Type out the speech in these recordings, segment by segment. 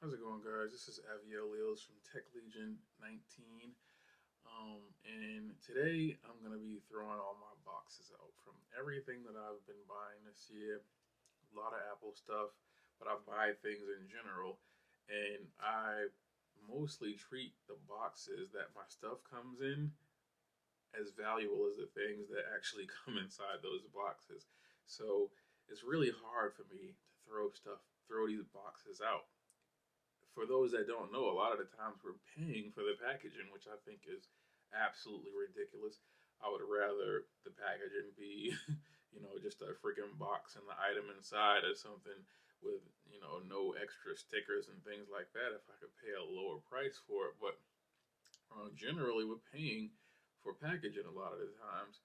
How's it going, guys? This is Aviel Leos from Tech Legion 19. And today I'm going to be throwing all my boxes out from everything that I've been buying this year. A lot of Apple stuff, but I buy things in general. And I mostly treat the boxes that my stuff comes in as valuable as the things that actually come inside those boxes. So it's really hard for me to throw these boxes out. For those that don't know, a lot of the times we're paying for the packaging, which I think is absolutely ridiculous. I would rather the packaging be, just a freaking box and the item inside or something with, no extra stickers and things like that if I could pay a lower price for it. But generally, we're paying for packaging a lot of the times.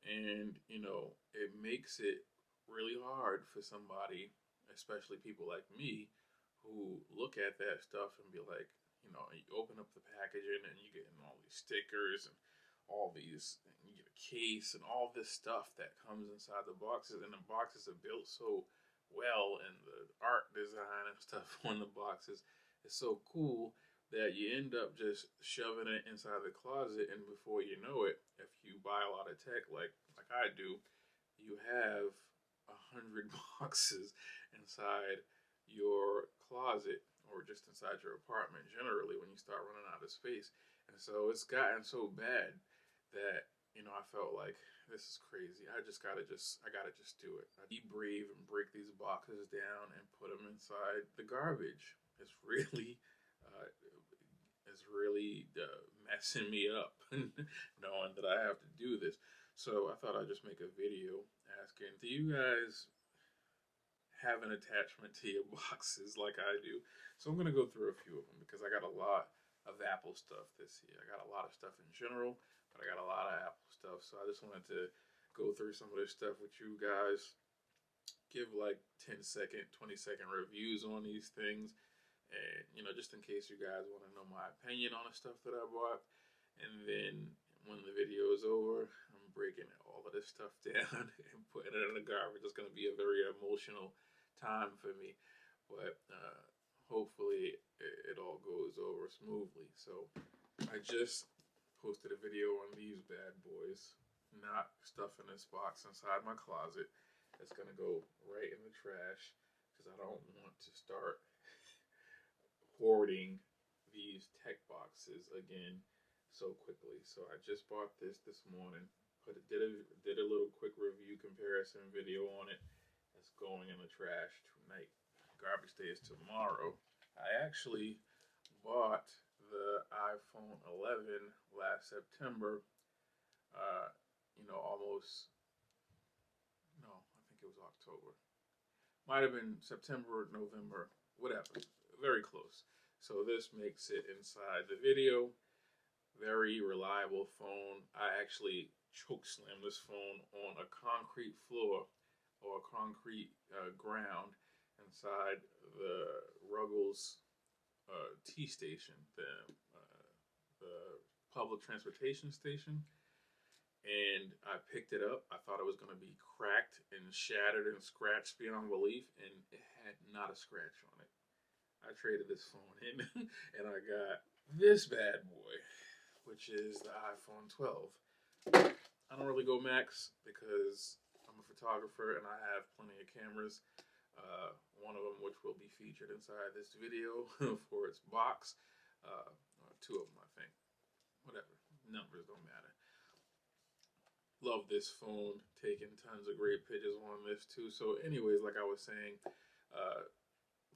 And, it makes it really hard for somebody, especially people like me, who look at that stuff and be like, you open up the packaging and you get all these stickers and all these, and you get a case and all this stuff that comes inside the boxes. And the boxes are built so well, and the art design and stuff on the boxes is so cool that you end up just shoving it inside the closet, and before you know it, if you buy a lot of tech like I do, you have 100 boxes inside your closet or just inside your apartment generally when you start running out of space. And so it's gotten so bad that I felt like this is crazy. I gotta just do it. I debrief and break these boxes down and put them inside the garbage. It's really uh, messing me up knowing that I have to do this. So I thought I'd just make a video asking, do you guys have an attachment to your boxes like I do? So I'm going to go through a few of them because I got a lot of Apple stuff this year. I got a lot of stuff in general, but I got a lot of Apple stuff. So I just wanted to go through some of this stuff with you guys, give like 10-second, 20-second reviews on these things. And, just in case you guys want to know my opinion on the stuff that I bought. And then when the video is over, I'm breaking all of this stuff down and putting it in the garbage. It's going to be a very emotional time for me. But hopefully it all goes over smoothly. So I just posted a video on these bad boys, not stuffing this box inside my closet. It's going to go right in the trash because I don't want to start hoarding these tech boxes again so quickly. So I just bought this morning. Did a little quick review comparison video on it. It's going in the trash tonight. Garbage day is tomorrow. I actually bought the iPhone 11 last September. Almost, no, I think it was October. Might have been September, November, whatever. Very close. So this makes it inside the video. Very reliable phone. I actually choke slammed this phone on a concrete floor or a concrete ground inside the Ruggles T station, the public transportation station. And I picked it up. I thought it was going to be cracked and shattered and scratched beyond belief, and it had not a scratch on it. I traded this phone in and I got this bad boy, which is the iPhone 12. I don't really go max because I'm a photographer and I have plenty of cameras. One of them, which will be featured inside this video for its box. Two of them, I think. Whatever. Numbers don't matter. Love this phone. Taking tons of great pictures on this too. So anyways, like I was saying,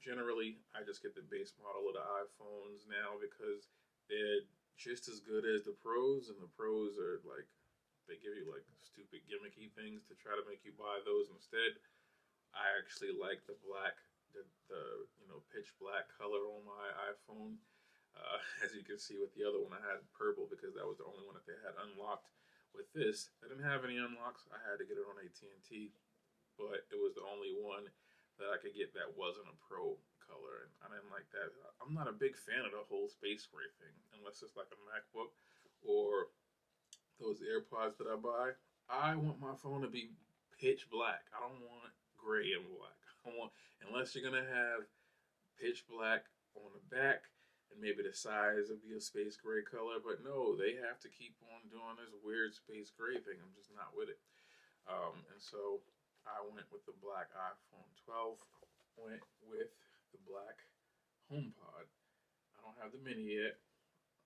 generally I just get the base model of the iPhones now because they're just as good as the Pros, and the Pros are like, they give you like stupid gimmicky things to try to make you buy those instead. I actually like the black, the pitch black color on my iPhone. As you can see with the other one, I had purple because that was the only one that they had unlocked. With this, I didn't have any unlocks. I had to get it on AT&T, but it was the only one that I could get that wasn't a Pro color, and I didn't like that. I'm not a big fan of the whole space gray thing, unless it's like a MacBook or those AirPods that I buy. I want my phone to be pitch black. I don't want gray and black. I want, unless you're gonna have pitch black on the back, and maybe the size would be a space gray color. But no, they have to keep on doing this weird space gray thing. I'm just not with it. And so I went with the black iPhone 12. Went with the black HomePod. I don't have the mini yet.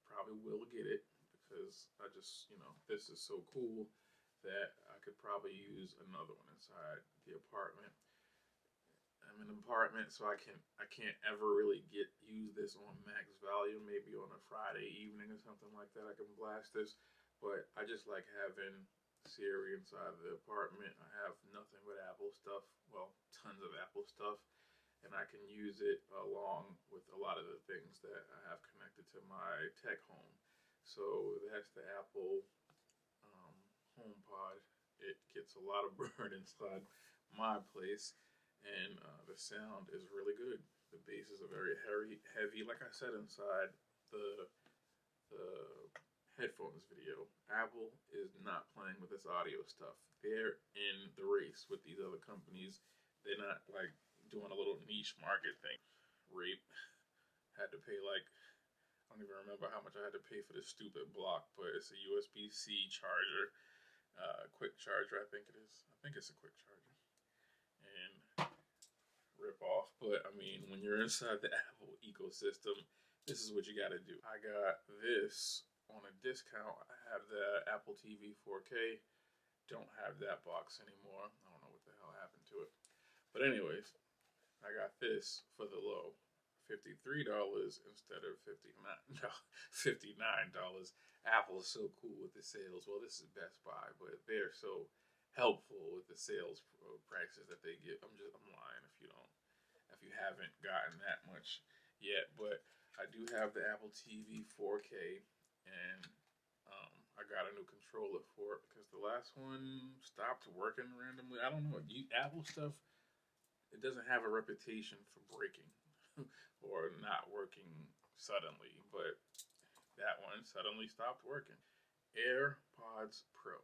Probably will get it because I just, this is so cool that I could probably use another one inside the apartment. I'm in an apartment, so I can't ever really use this on max volume. Maybe on a Friday evening or something like that, I can blast this. But I just like having Siri inside of the apartment. I have nothing but Apple stuff. Well, tons of Apple stuff, and I can use it along with a lot of the things that I have connected to my tech home. So that's the Apple HomePod. It gets a lot of burn inside my place, and the sound is really good. The basses are very heavy. Like I said inside the headphones video, Apple is not playing with this audio stuff. They're in the race with these other companies. They're not like doing a little niche market thing. Rape had to pay like, I don't even remember how much I had to pay for this stupid block, but it's a USB-C charger, quick charger. I think it is. I think it's a quick charger. And rip off. But I mean, when you're inside the Apple ecosystem, this is what you got to do. I got this on a discount. I have the Apple TV 4K. Don't have that box anymore. I don't know what the hell happened to it. But anyways, I got this for the low. $53 instead of $59. Apple's so cool with the sales. Well, this is Best Buy, but they're so helpful with the sales prices that they give. I'm lying if you haven't gotten that much yet. But I do have the Apple TV 4K, and I got a new controller for it because the last one stopped working randomly. I don't know. Apple stuff, it doesn't have a reputation for breaking or not working suddenly, but that one suddenly stopped working. AirPods Pro.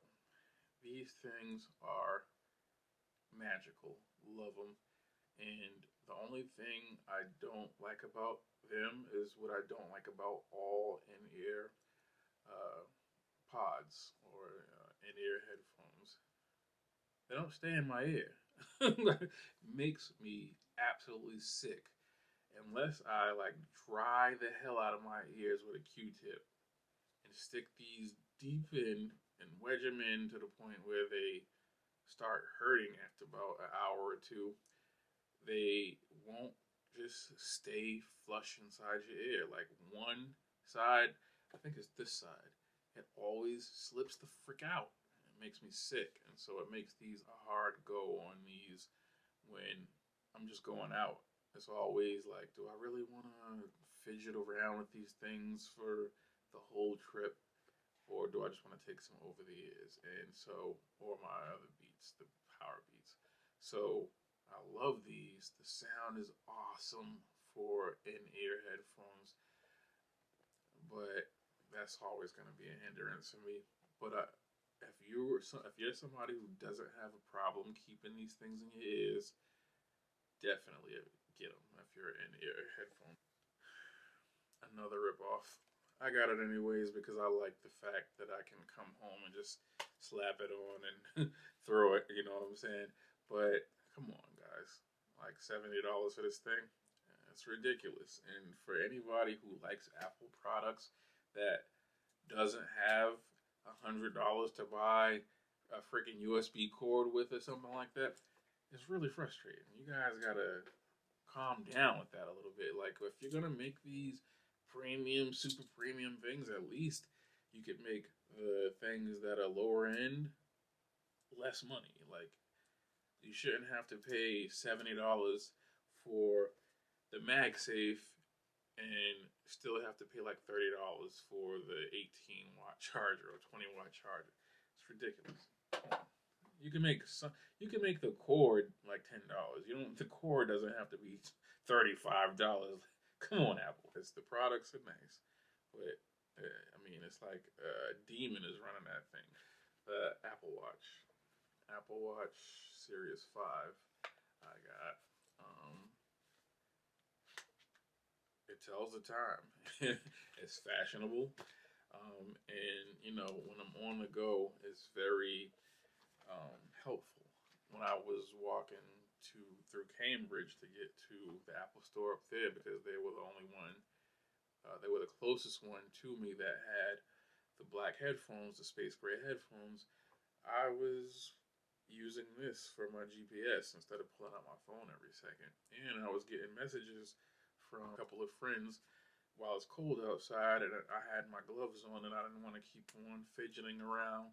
These things are magical. Love them. And the only thing I don't like about them is what I don't like about all in-ear pods or in-ear headphones. They don't stay in my ear. Makes me absolutely sick unless I like dry the hell out of my ears with a Q-tip and stick these deep in and wedge them in to the point where they start hurting after about an hour or two. They won't just stay flush inside your ear. Like one side, I think it's this side, it always slips the frick out. It makes me sick, and so it makes these a hard go on these when I'm just going out. It's always like, do I really want to fidget around with these things for the whole trip? Or do I just want to take some over the ears? And so, or my other beats, the power beats. So I love these. The sound is awesome for in-ear headphones, but that's always going to be a hindrance for me. But if you're somebody who doesn't have a problem keeping these things in your ears, definitely get them if you're in-ear headphones. Another ripoff. I got it anyways because I like the fact that I can come home and just slap it on and throw it, you know what I'm saying? But come on, guys. Like $70 for this thing? It's ridiculous. And for anybody who likes Apple products that doesn't have $100 to buy a freaking USB cord with or something like that, it's really frustrating. You guys gotta calm down with that a little bit. Like, if you're gonna make these premium, super premium things, at least you could make the things that are lower end less money. Like, you shouldn't have to pay $70 for the MagSafe and still have to pay like $30 for the 18-watt charger or 20-watt charger. It's ridiculous. You can make the cord like $10. The cord doesn't have to be $35. Come on, Apple. The products are nice, but I mean, it's like a demon is running that thing. The Apple Watch Series 5. I got. It tells the time. It's fashionable, and when I'm on the go, it's very helpful. When I was walking through Cambridge to get to the Apple store up there because they were the only one, they were the closest one to me that had the black headphones, the space gray headphones. I was using this for my GPS instead of pulling out my phone every second. And I was getting messages from a couple of friends while it's cold outside and I had my gloves on and I didn't want to keep on fidgeting around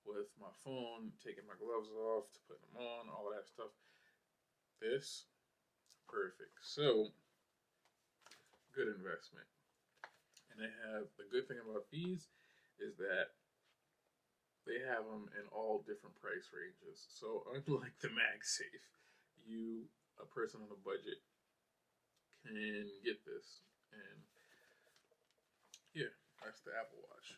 with my phone, taking my gloves off to put them on, all of that stuff. This, perfect. So, good investment. And they have, the good thing about these is that they have them in all different price ranges. So, unlike the MagSafe, a person on a budget, can get this. And yeah, that's the Apple Watch.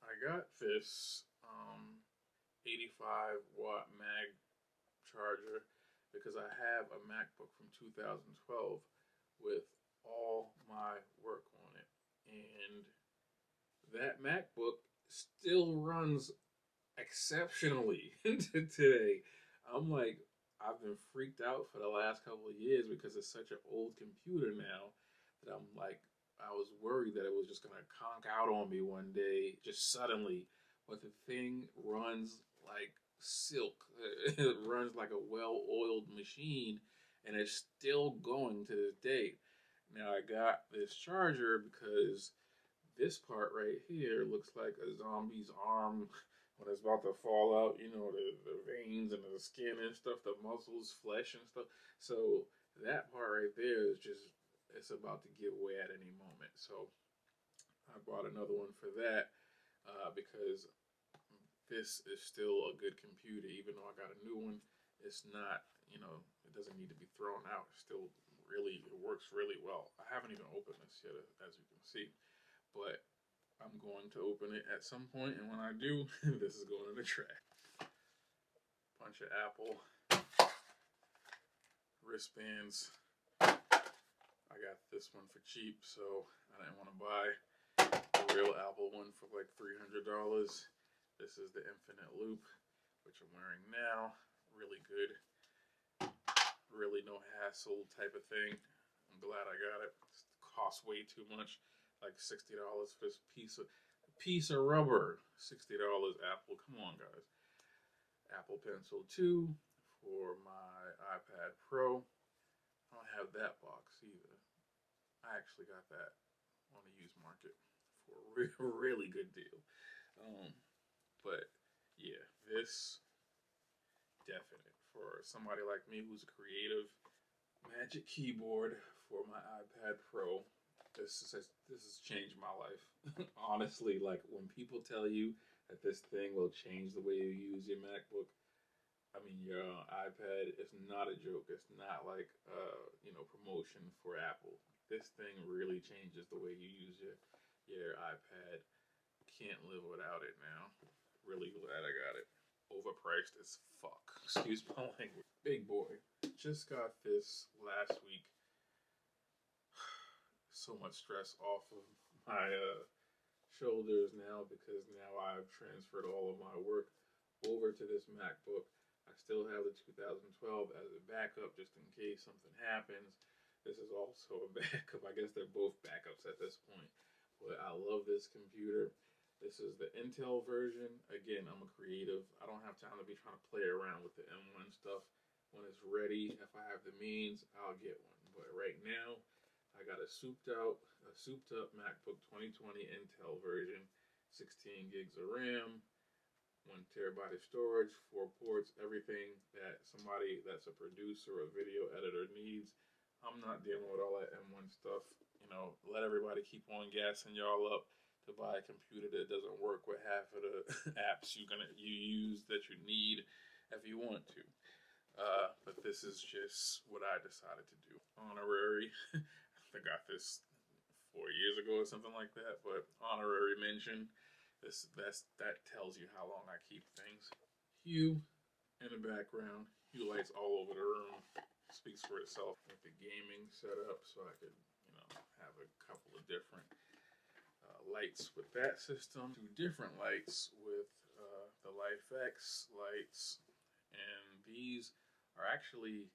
I got this 85-watt mag charger because I have a MacBook from 2012 with all my work on it. And that MacBook still runs exceptionally today. I'm like, I've been freaked out for the last couple of years because it's such an old computer now that I'm like, I was worried that it was just gonna conk out on me one day, just suddenly. But the thing runs like silk. It runs like a well-oiled machine, and it's still going to this day. Now I got this charger because this part right here looks like a zombie's arm when it's about to fall out, the veins and the skin and stuff, the muscles, flesh and stuff. So that part right there is just, it's about to give way at any moment. So I bought another one for that because this is still a good computer. Even though I got a new one, it's not, it doesn't need to be thrown out. It's still it works really well. I haven't even opened this yet, as you can see. But I'm going to open it at some point, and when I do, this is going in the trash. Bunch of Apple wristbands. I got this one for cheap, so I didn't want to buy a real Apple one for like $300. This is the Infinite Loop, which I'm wearing now. Really good. Really no hassle type of thing. I'm glad I got it. It costs way too much. Like $60 for this piece of rubber. $60 Apple. Come on, guys. Apple Pencil 2 for my iPad Pro. I don't have that box either. I actually got that on the used market for a really good deal. But yeah, this definite for somebody like me who's a creative. Magic keyboard for my iPad Pro. This has changed my life. Honestly, like when people tell you that this thing will change the way you use your MacBook, I mean your iPad is not a joke. It's not like promotion for Apple. This thing really changes the way you use your iPad. Can't live without it now. Really glad I got it. Overpriced as fuck. Excuse my language. Big boy. Just got this last week. So much stress off of my shoulders now because now I've transferred all of my work over to this MacBook. I still have the 2012 as a backup just in case something happens. This is also a backup. I guess they're both backups at this point. But I love this computer. This is the Intel version. Again, I'm a creative. I don't have time to be trying to play around with the M1 stuff. When it's ready, if I have the means, I'll get one. But right now, I got a souped up MacBook 2020 Intel version, 16 gigs of RAM, 1 terabyte of storage, 4 ports, everything that somebody that's a producer or video editor needs. I'm not dealing with all that M1 stuff. Let everybody keep on gassing y'all up to buy a computer that doesn't work with half of the apps you use that you need if you want to. But this is just what I decided to do. Honorary. I got this 4 years ago or something like that, but honorary mention. That tells you how long I keep things. Hue in the background, hue lights all over the room. Speaks for itself. With the gaming setup, so I could, have a couple of different lights with that system. Two different lights with the LifeX lights, and these are actually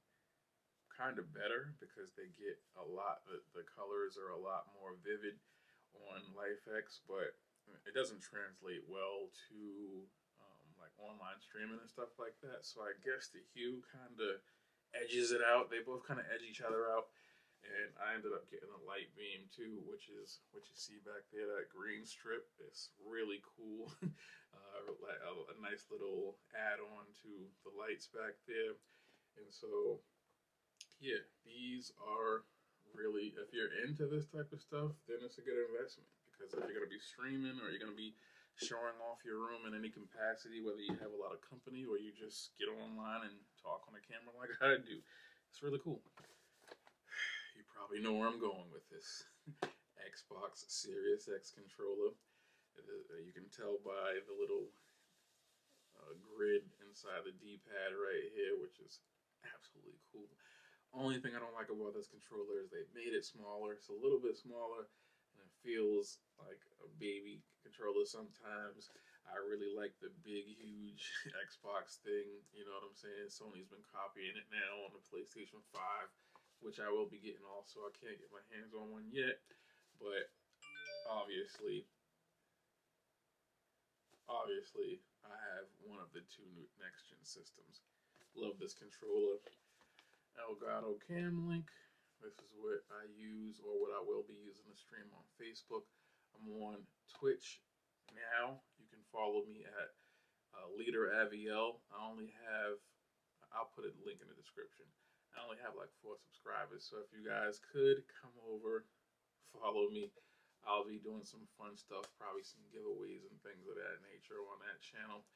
kind of better because they get a lot. The colors are a lot more vivid on LifeX, but it doesn't translate well to like online streaming and stuff like that. So I guess the hue kind of edges it out. They both kind of edge each other out. And I ended up getting a light beam too, which is what you see back there, that green strip. It's really cool. Like a nice little add-on to the lights back there. And so, yeah, these are really, if you're into this type of stuff, then it's a good investment. Because if you're going to be streaming or you're going to be showing off your room in any capacity, whether you have a lot of company or you just get online and talk on the camera like I do, it's really cool. You probably know where I'm going with this. Xbox Series X controller. You can tell by the little grid inside the D-pad right here, which is absolutely cool. Only thing I don't like about this controller is they made it smaller. It's a little bit smaller, and it feels like a baby controller sometimes. I really like the big, huge Xbox thing. You know what I'm saying? Sony's been copying it now on the PlayStation 5, which I will be getting also. I can't get my hands on one yet, but obviously, I have one of the two new next-gen systems. Love this controller. Elgato Cam Link. This is what I use, or what I will be using to stream on Facebook. I'm on Twitch now. You can follow me at Leader Aviel. I'll put a link in the description. I only have like 4 subscribers, so if you guys could come over, follow me. I'll be doing some fun stuff, probably some giveaways and things of that nature on that channel.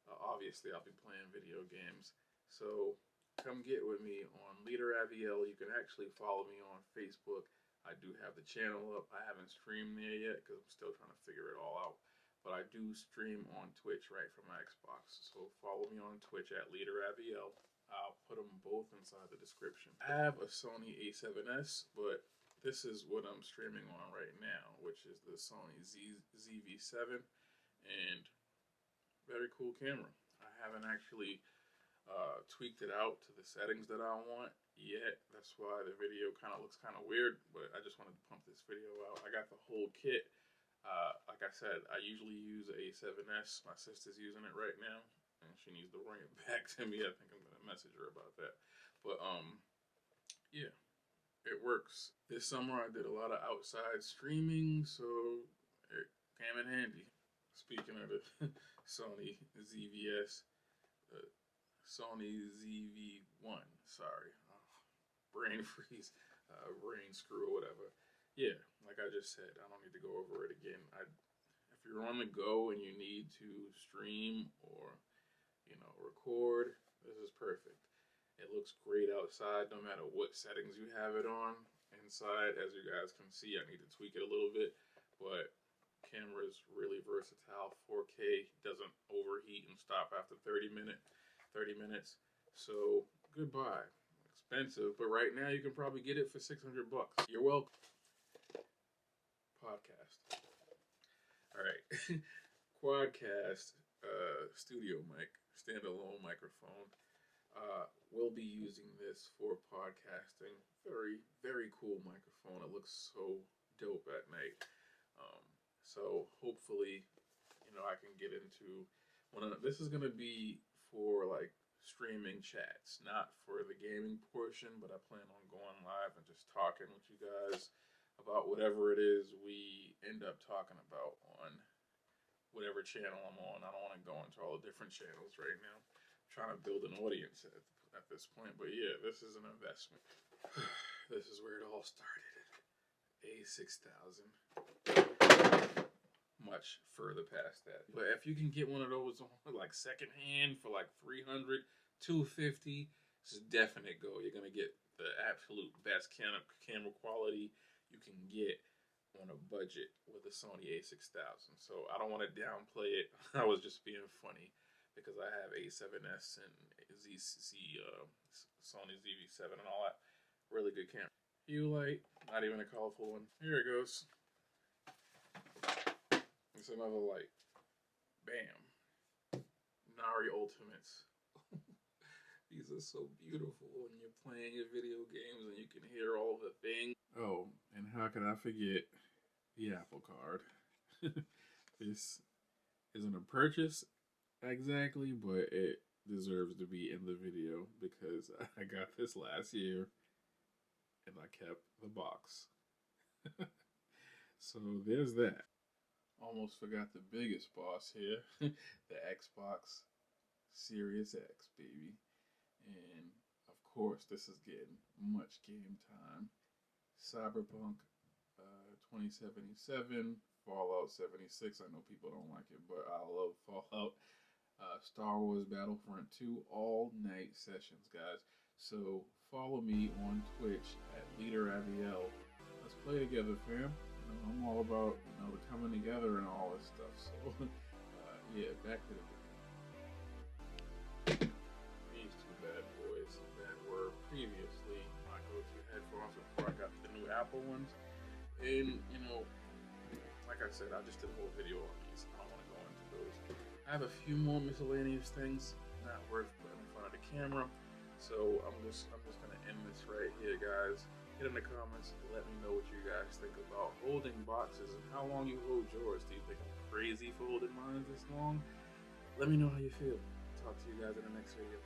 Obviously, I'll be playing video games. So come get with me on Leader Aviel. You can actually follow me on Facebook. I do have the channel up. I haven't streamed there yet because I'm still trying to figure it all out. But I do stream on Twitch right from my Xbox. So follow me on Twitch at Leader Aviel. I'll put them both inside the description. I have a Sony a7S, but this is what I'm streaming on right now, which is the Sony ZV-7, and very cool camera. I haven't actually tweaked it out to the settings that I want yet. That's why the video kind of looks kind of weird, but I just wanted to pump this video out. I got the whole kit. Like I said, I usually use a A7S. My sister's using it right now, and she needs to bring it back to me. I think I'm going to message her about that. But, yeah. It works. This summer I did a lot of outside streaming, so it came in handy. Speaking of the Sony ZVS, Sony ZV-1, sorry, brain freeze, brain screw or whatever. Yeah, like I just said, I don't need to go over it again. If you're on the go and you need to stream or, record, this is perfect. It looks great outside no matter what settings you have it on. Inside, as you guys can see, I need to tweak it a little bit, but camera is really versatile. 4K, doesn't overheat and stop after 30 minutes. So, goodbye. Expensive, but right now you can probably get it for $600. You're welcome. Podcast. Alright. Quadcast studio mic, standalone microphone. We'll be using this for podcasting. Very, very cool microphone. It looks so dope at night. So hopefully, I can get into this is gonna be for like streaming chats, not for the gaming portion, but I plan on going live and just talking with you guys about whatever it is we end up talking about on whatever channel I'm on. I don't want to go into all the different channels right now. I'm trying to build an audience at this point, but yeah, this is an investment. This is where it all started. A6000. Much further past that. But if you can get one of those on like secondhand for like $300, $250, it's a definite go. You're gonna get the absolute best camera quality you can get on a budget with a Sony A6000. So I don't want to downplay it. I was just being funny because I have A7S and Sony ZV-7 and all that. Really good camera. Hue light, not even a colorful one. Here it goes. It's another light. Bam. Nari Ultimates. These are so beautiful when you're playing your video games and you can hear all the things. Oh, and how could I forget the Apple Card? This isn't a purchase exactly, but it deserves to be in the video because I got this last year and I kept the box. So there's that. Almost forgot the biggest boss here, the Xbox Series X, baby. And of course, this is getting much game time. Cyberpunk 2077, Fallout 76. I know people don't like it, but I love Fallout. Star Wars Battlefront 2 all night sessions, guys. So follow me on Twitch at Leader Aviel. Let's play together, fam. I'm all about the coming together and all this stuff. So yeah, back to the video. These two bad boys that were previously my go-to headphones before I got the new Apple ones. And like I said, I just did a whole video on these. I don't want to go into those. I have a few more miscellaneous things not worth putting in front of the camera. So I'm just gonna end this right here, guys. Hit in the comments, let me know what you guys think about holding boxes and how long you hold yours. Do you think I'm crazy for holding mine this long? Let me know how you feel. Talk to you guys in the next video.